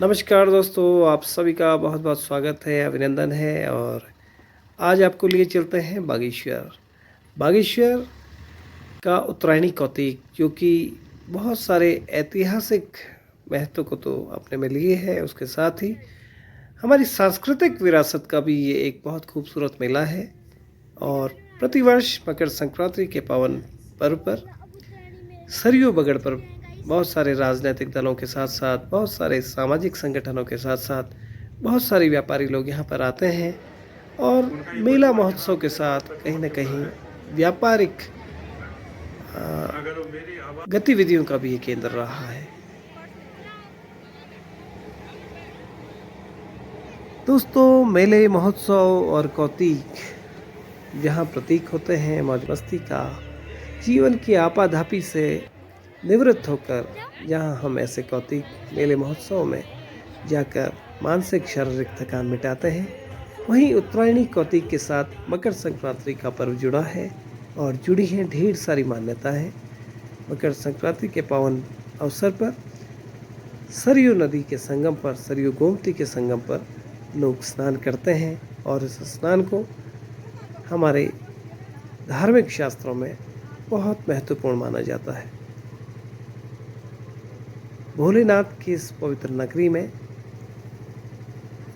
नमस्कार दोस्तों, आप सभी का बहुत बहुत स्वागत है, अभिनंदन है। और आज आपको लिए चलते हैं बागेश्वर। बागेश्वर का उत्तरायणी कौतिक, जो कि बहुत सारे ऐतिहासिक महत्व को तो अपने में लिए है, उसके साथ ही हमारी सांस्कृतिक विरासत का भी ये एक बहुत खूबसूरत मेला है। और प्रतिवर्ष मकर संक्रांति के पावन पर्व पर सरयू बगड़ पर बहुत सारे राजनीतिक दलों के साथ साथ, बहुत सारे सामाजिक संगठनों के साथ साथ, बहुत सारे व्यापारी लोग यहाँ पर आते हैं और मेला महोत्सव के साथ कहीं न कहीं व्यापारिक गतिविधियों का भी ये केंद्र रहा है। दोस्तों, मेले, महोत्सव और कौतिक जहाँ प्रतीक होते हैं मौज मस्ती का, जीवन की आपाधापी से निवृत्त होकर जहाँ हम ऐसे कौतिक मेले महोत्सव में जाकर मानसिक शारीरिक थकान मिटाते हैं, वहीं उत्तरायणी कौतिक के साथ मकर संक्रांति का पर्व जुड़ा है और जुड़ी हैं ढेर सारी मान्यताएं। मकर संक्रांति के पावन अवसर पर सरयू नदी के संगम पर, सरयू गोमती के संगम पर लोग स्नान करते हैं और इस स्नान को हमारे धार्मिक शास्त्रों में बहुत महत्वपूर्ण माना जाता है। भोलेनाथ की इस पवित्र नगरी में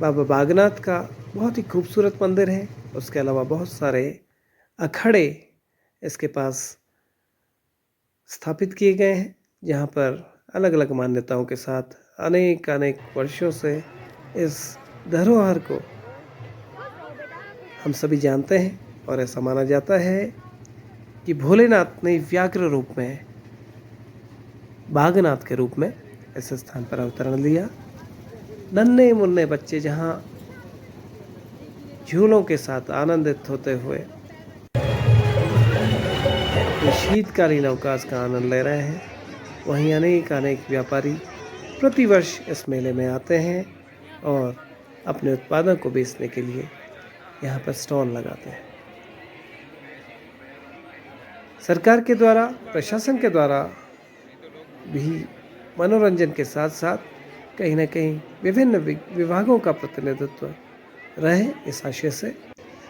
बाबा बागनाथ का बहुत ही खूबसूरत मंदिर है। उसके अलावा बहुत सारे अखाड़े इसके पास स्थापित किए गए हैं, जहाँ पर अलग अलग मान्यताओं के साथ अनेक अनेक वर्षों से इस धरोहर को हम सभी जानते हैं। और ऐसा माना जाता है कि भोलेनाथ ने व्याघ्र रूप में, बागनाथ के रूप में इस स्थान पर अवतरण लिया। नन्हे मुन्ने बच्चे जहाँ झूलों के साथ आनंदित होते हुए शीतकालीन अवकाश का आनंद ले रहे हैं, वहीं अनेक अनेक व्यापारी प्रतिवर्ष इस मेले में आते हैं और अपने उत्पादों को बेचने के लिए यहाँ पर स्टॉल लगाते हैं। सरकार के द्वारा, प्रशासन के द्वारा भी मनोरंजन के साथ साथ कहीं न कहीं विभिन्न विभागों का प्रतिनिधित्व रहे, इस आशय से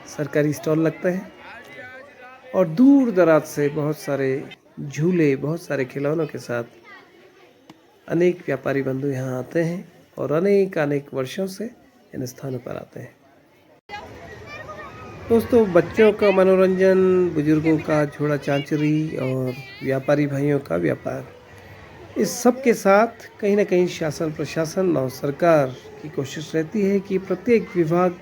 सरकारी स्टॉल लगते हैं और दूर दराज से बहुत सारे झूले, बहुत सारे खिलौनों के साथ अनेक व्यापारी बंधु यहाँ आते हैं और अनेक अनेक वर्षों से इन स्थानों पर आते हैं। दोस्तों, बच्चों का मनोरंजन, बुजुर्गों का झोला चांचरी और व्यापारी भाइयों का व्यापार, इस सब के साथ कहीं ना कहीं शासन, प्रशासन और सरकार की कोशिश रहती है कि प्रत्येक विभाग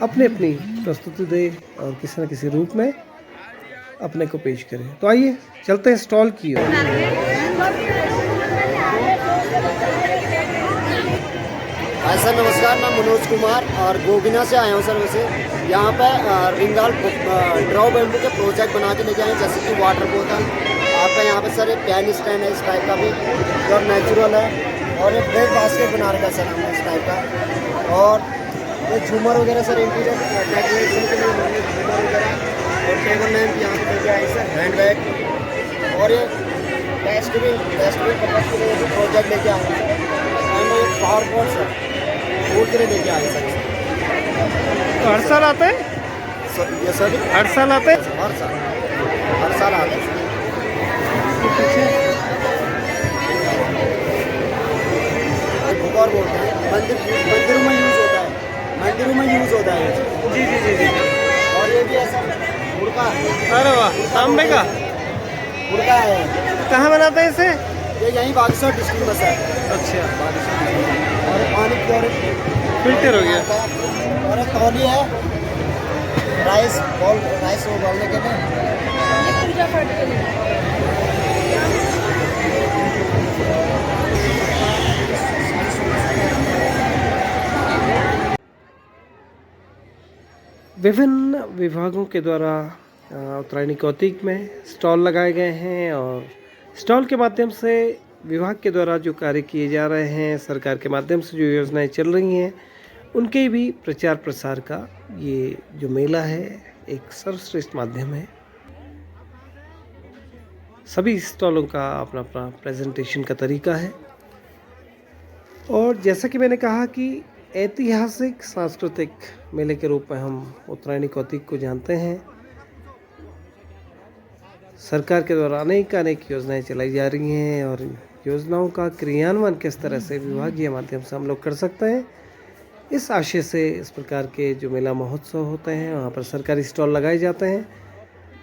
अपनी अपनी प्रस्तुति दे और किसी न किसी रूप में अपने को पेश करे। तो आइए चलते हैं स्टॉल की ओर। सर नमस्कार, मैं मनोज कुमार और गोविना से आया हूँ सर। वैसे यहाँ पे रिंगाल ड्रॉ बैम्बू के प्रोजेक्ट बना के लेके आए हैं, जैसे कि वाटर बोतल आपका यहाँ पे सर, एक पैन स्टैंड है इस टाइप का भी जो नेचुरल है, और एक ब्रेड बास्केट बना रखा है सर हमने इस टाइप का, और ये झूमर वगैरह सर इंटीरियर डेकोरेशन के लिए झूमर वगैरह, और टेबल लैम्प यहाँ पे लेके आए सर, हैंड बैग, और ये डस्टबिन पर्पज के लिए प्रोजेक्ट लेके आए हैं सर, एंड ये पावर पॉट सर फूड के लिए लेके आए सर। तो हर साल आते हैं ये सर, हर साल आते हैं हर साल आते हैं। और बोलते हैं मंदिरों में यूज़ होता है, मंदिरों में यूज़ होता है। जी जी जी जी। और ये भी है सर मुर्गा। अरे वाह, तांबे का मुर्गा है। कहाँ बनाते हैं इसे? ये यहीं बागेश्वर डिस्ट्रिक्ट में सर। अच्छा, और पानी प्योर फिल्टर हो गया। और एक तौली है राइस उबालने के लिए, पूजा पाठ के लिए। विभिन्न विभागों के द्वारा उत्तरायणी कौतिक में स्टॉल लगाए गए हैं और स्टॉल के माध्यम से विभाग के द्वारा जो कार्य किए जा रहे हैं, सरकार के माध्यम से जो योजनाएं चल रही हैं, उनके भी प्रचार प्रसार का ये जो मेला है एक सर्वश्रेष्ठ माध्यम है। सभी स्टॉलों का अपना अपना प्रेजेंटेशन का तरीका है। और जैसा कि मैंने कहा कि ऐतिहासिक सांस्कृतिक मेले के रूप में हम उत्तरायणी कौतिक को जानते हैं। सरकार के द्वारा अनेक योजनाएं चलाई जा रही हैं और योजनाओं का क्रियान्वयन किस तरह से विभागीय माध्यम से हम लोग कर सकते हैं, इस आशय से इस प्रकार के जो मेला महोत्सव होते हैं वहाँ पर सरकारी स्टॉल लगाए जाते हैं।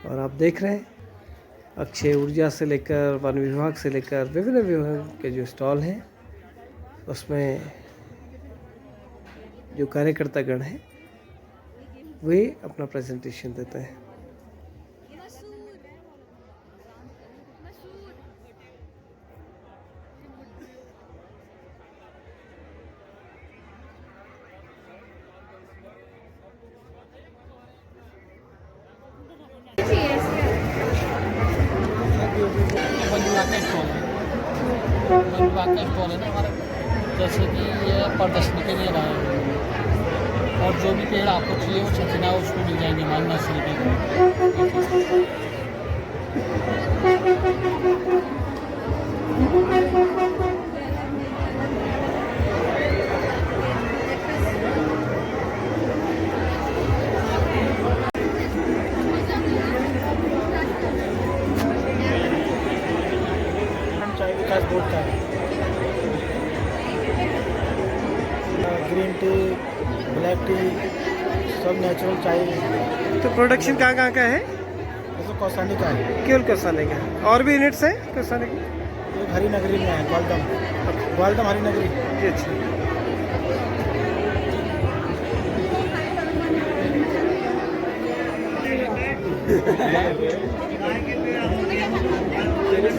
और आप देख रहे हैं अक्षय ऊर्जा से लेकर वन विभाग से लेकर विभिन्न विभाग के जो स्टॉल हैं उसमें जो कार्यकर्तागण हैं वे अपना प्रेजेंटेशन देते हैं। वन विभाग का स्टॉल है। वन विभाग का स्टॉल है ना हमारा, जैसे कि ये प्रदर्शनी के लिए लगाया है और जो भी पेड़ आपको चाहिए वो छचना उसको मिल जाएंगे हमारे नर्सरी के। चाय विकास बोर्ड का है। ग्रीन टी, ब्लैक टी, सब नेचुरल चाय। तो प्रोडक्शन कहाँ कहाँ का है? जैसे कौसानी का है, केवल कौसानी का है, और भी यूनिट्स हैं कौसानी की? एक हरिनगरी में है, ग्वालदम हरिनगरी। जी अच्छा।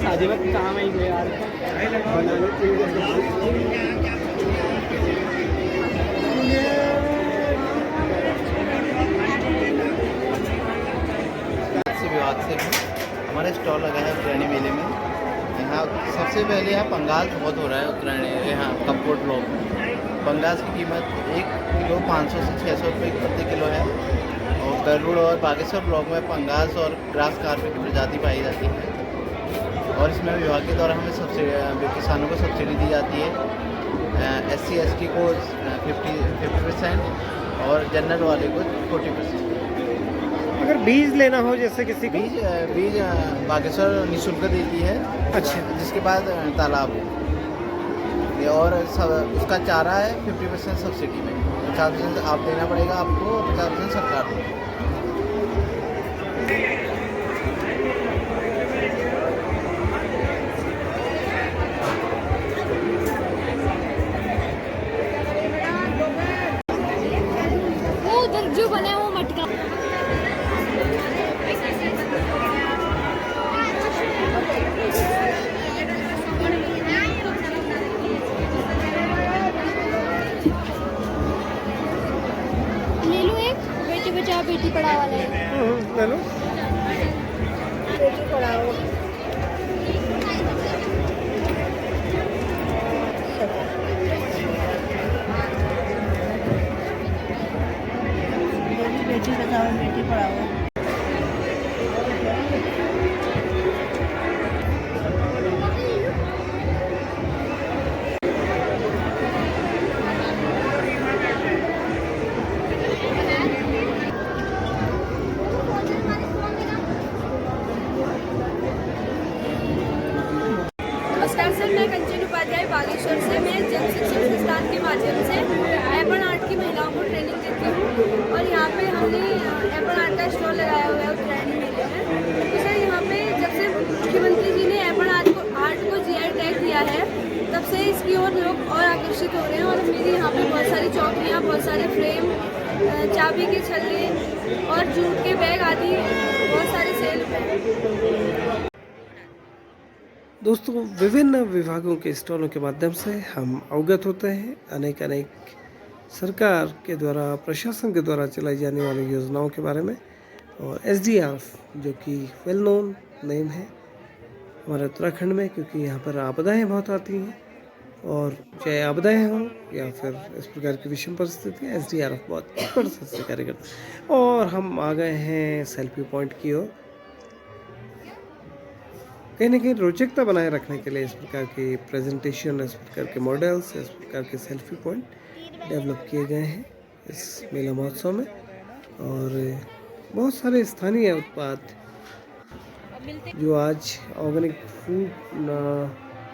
शादी वक्त काम आई गए यार विभाग से हूँ। हमारा स्टॉल लगा है उत्तरायणी मेले में। यहाँ सबसे पहले यहाँ पंगास बहुत हो रहा है उत्तरायणी, यहाँ कपकोट ब्लॉक में। पंगास की कीमत 1 किलो 500 से 600 रुपये प्रति किलो है। और गरुड़ और बागेश्वर ब्लॉक में पंगास और ग्रास कार्पे की प्रजाति पाई जाती है। और इसमें विभाग के द्वारा हमें सब्सिडी, किसानों को सब्सिडी दी जाती है। SC ST को 50% और जनरल वाले को 40%। अगर बीज लेना हो जैसे किसी को? बीज बागेश्वर निःशुल्क देती है। अच्छा। जिसके बाद तालाब है और उसका चारा है 50% सब्सिडी में। 50% आप देना पड़ेगा आपको, 50% सरकार को। वो उधर जो बना है वो मटका। ले लो एक, बेटी बचाओ बेटी पढ़ाओ वाला है। ले लो। बेटी पढ़ाओ। बेटी बचाओ बेटी पढ़ाओ। नमस्कार सर, मैं कंचन उपाध्याय बागेश्वर से। मैं जन शिक्षण संस्थान के माध्यम से एपन आर्ट की महिलाओं को ट्रेनिंग देती हूँ और यहाँ पे हमने एपन आर्ट का स्टॉल लगाया हुआ है उत्तरायणी मेले में। तो सर यहाँ पे जब से मुख्यमंत्री जी ने एपन आर्ट को GI टैग दिया है तब से इसकी ओर लोग और आकर्षित हो रहे हैं। और मेरी यहाँ पे बहुत सारी चौकियाँ, बहुत सारे फ्रेम, चाबी के छल्ले और जूट के बैग आदि बहुत सारे सेल पे। दोस्तों, विभिन्न विभागों के स्टॉलों के माध्यम से हम अवगत होते हैं अनेक सरकार के द्वारा, प्रशासन के द्वारा चलाई जाने वाली योजनाओं के बारे में। और SDRF जो कि वेल नोन नेम है हमारे उत्तराखंड में, क्योंकि यहाँ पर आपदाएं बहुत आती हैं और चाहे आपदाएं हों या फिर इस प्रकार की विषम परिस्थिति, SDRF बहुत बड़ा से कार्य करता है। और हम आ गए हैं सेल्फी पॉइंट की ओर। कहीं ना कहीं रोचकता बनाए रखने के लिए इस प्रकार के प्रेजेंटेशन, इस प्रकार के मॉडल्स, इस प्रकार के सेल्फी पॉइंट डेवलप किए गए हैं इस मेला महोत्सव में। और बहुत सारे स्थानीय उत्पाद जो आज ऑर्गेनिक फूड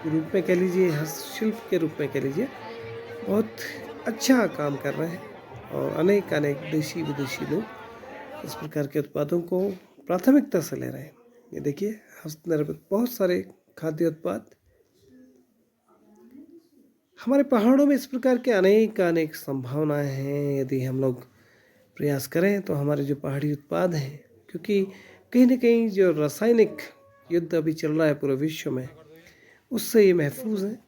के रूप में कह लीजिए, हस्तशिल्प के रूप में कह लीजिए, बहुत अच्छा काम कर रहे हैं। और अनेक देशी विदेशी लोग इस प्रकार के उत्पादों को प्राथमिकता से ले रहे हैं। ये देखिए, हस्तनिर्मित बहुत सारे खाद्य उत्पाद। हमारे पहाड़ों में इस प्रकार के अनेक संभावनाएं हैं। यदि हम लोग प्रयास करें तो हमारे जो पहाड़ी उत्पाद हैं, क्योंकि कहीं ना कहीं जो रासायनिक युद्ध अभी चल रहा है पूरे विश्व में, उससे ये महफूज हैं,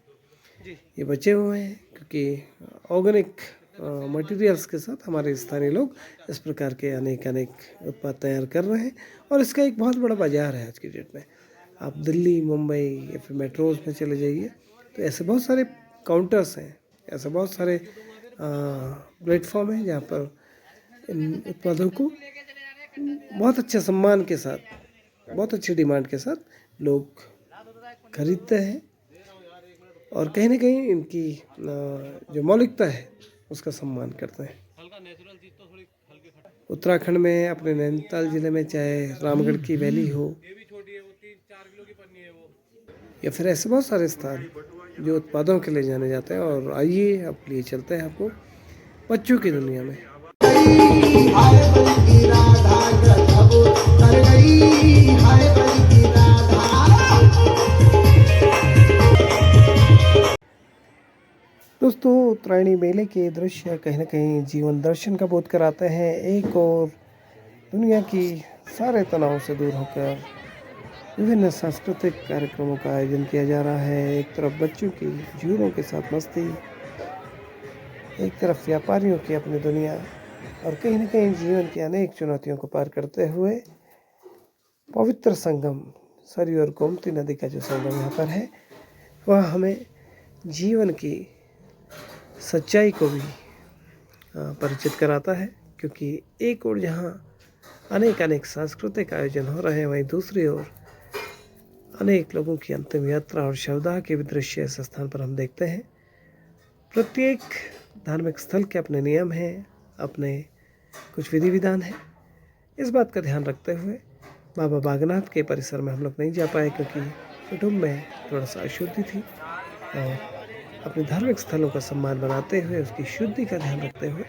ये बचे हुए हैं, क्योंकि ऑर्गेनिक मटेरियल्स के साथ हमारे स्थानीय लोग इस प्रकार के अनेक उत्पाद तैयार कर रहे हैं। और इसका एक बहुत बड़ा बाजार है आज की डेट में। आप दिल्ली, मुंबई या फिर मेट्रोज में चले जाइए तो ऐसे बहुत सारे काउंटर्स हैं, ऐसे बहुत सारे प्लेटफॉर्म हैं जहाँ पर इन उत्पादों को बहुत अच्छे सम्मान के साथ, बहुत अच्छी डिमांड के साथ लोग खरीदते हैं। और कहीं ना कहीं इनकी जो मौलिकता है उसका सम्मान करते हैं। उत्तराखंड में अपने नैनीताल ज़िले में चाहे रामगढ़ की वैली हो या फिर ऐसे बहुत सारे स्थान जो उत्पादों के लिए जाने जाते हैं। और आइए अब लिए चलते हैं आपको बच्चों की दुनिया में। दोस्तों, उत्तरायणी मेले के दृश्य कहीं ना कहीं जीवन दर्शन का बोध कराते हैं। एक और दुनिया की सारे तनाव से दूर होकर विभिन्न सांस्कृतिक कार्यक्रमों का आयोजन किया जा रहा है। एक तरफ बच्चों की झूलों के साथ मस्ती, एक तरफ व्यापारियों की अपनी दुनिया, और कहीं ना कहीं जीवन की अनेक चुनौतियों को पार करते हुए पवित्र संगम सरयू और गोमती नदी का जो संगम यहाँ पर है, वह हमें जीवन की सच्चाई को भी परिचित कराता है। क्योंकि एक ओर जहाँ अनेक सांस्कृतिक आयोजन हो रहे हैं, वहीं दूसरी ओर अनेक लोगों की अंतिम यात्रा और शवदाह के भी दृश्य इस स्थान पर हम देखते हैं। प्रत्येक धार्मिक स्थल के अपने नियम हैं, अपने कुछ विधि विधान हैं। इस बात का ध्यान रखते हुए बाबा बागनाथ के परिसर में हम लोग नहीं जा पाए, क्योंकि कुटुंब में थोड़ा सा अशुद्धि थी। और अपने धार्मिक स्थलों का सम्मान बनाते हुए, उसकी शुद्धि का ध्यान रखते हुए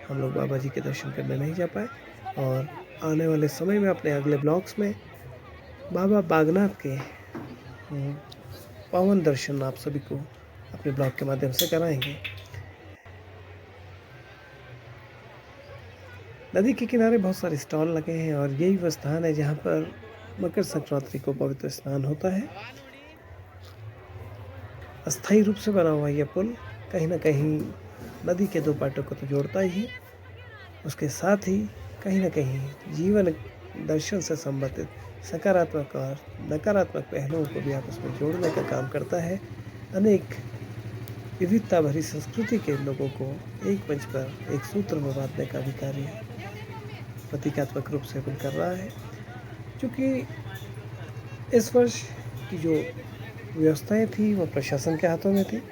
हम लोग बाबा जी के दर्शन करने नहीं जा पाए। और आने वाले समय में अपने अगले ब्लॉग्स में बाबा बागनाथ के पावन दर्शन आप सभी को अपने ब्लॉग के माध्यम से कराएंगे। नदी के किनारे बहुत सारे स्टॉल लगे हैं और यही वह स्थान है जहाँ पर मकर संक्रांति को पवित्र स्नान होता है। अस्थायी रूप से बना हुआ यह पुल कहीं ना कहीं नदी के दो पाटों को तो जोड़ता ही है, उसके साथ ही कहीं ना कहीं जीवन दर्शन से संबंधित सकारात्मक और नकारात्मक पहलुओं को भी आपस में जोड़ने का काम करता है। अनेक विविधता भरी संस्कृति के लोगों को एक मंच पर एक सूत्र में बांधने का भी कार्य प्रतीकात्मक रूप से कर रहा है। क्योंकि इस वर्ष की जो व्यवस्थाएं थी वो प्रशासन के हाथों में थी।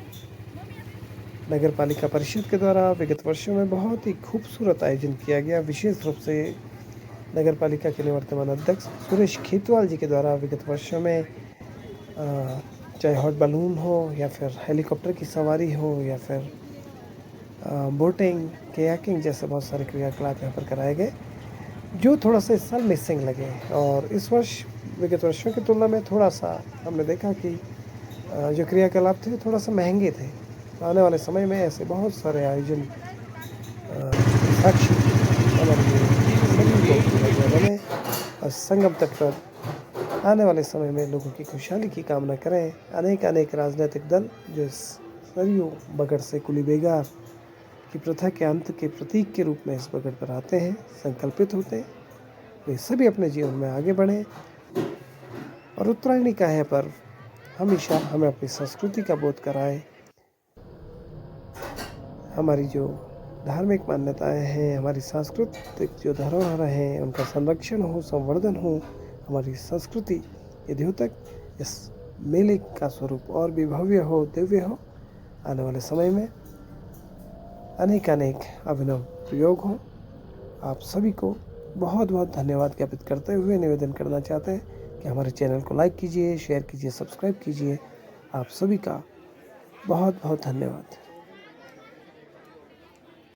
नगर पालिका परिषद के द्वारा विगत वर्षों में बहुत ही खूबसूरत आयोजन किया गया। विशेष रूप से नगर पालिका के निवर्तमान अध्यक्ष सुरेश खेतवाल जी के द्वारा विगत वर्षों में चाहे हॉट बलून हो या फिर हेलीकॉप्टर की सवारी हो या फिर बोटिंग, कयाकिंग जैसे बहुत सारे क्रियाकलाप यहाँ पर कराए गए, जो थोड़ा सा इस साल मिसिंग लगे। और इस वर्ष विगत वर्षों की तुलना में थोड़ा सा हमने देखा कि जो क्रियाकलाप थे थोड़ा सा महंगे थे। आने वाले समय में ऐसे बहुत सारे आयोजन साक्षी बने और संगम तट पर आने वाले समय में लोगों की खुशहाली की कामना करें। अनेक राजनीतिक दल जो सरयू बगड़ से कुली बेगार की प्रथा के अंत के प्रतीक के रूप में इस बगड़ पर आते हैं, संकल्पित होते हैं, वे सभी अपने जीवन में आगे बढ़ें। और उत्तरायणी का है पर्व हमेशा हमें अपनी संस्कृति का बोध कराए। हमारी जो धार्मिक मान्यताएं हैं, हमारी सांस्कृतिक जो धरोहर हैं, उनका संरक्षण हो, संवर्धन हो। हमारी संस्कृति यद्यों तक इस मेले का स्वरूप और भी भव्य हो, दिव्य हो। आने वाले समय में अनेक अभिनव प्रयोग हो। आप सभी को बहुत बहुत धन्यवाद ज्ञापित करते हुए निवेदन करना चाहते हैं कि हमारे चैनल को लाइक कीजिए, शेयर कीजिए, सब्सक्राइब कीजिए। आप सभी का बहुत बहुत धन्यवाद।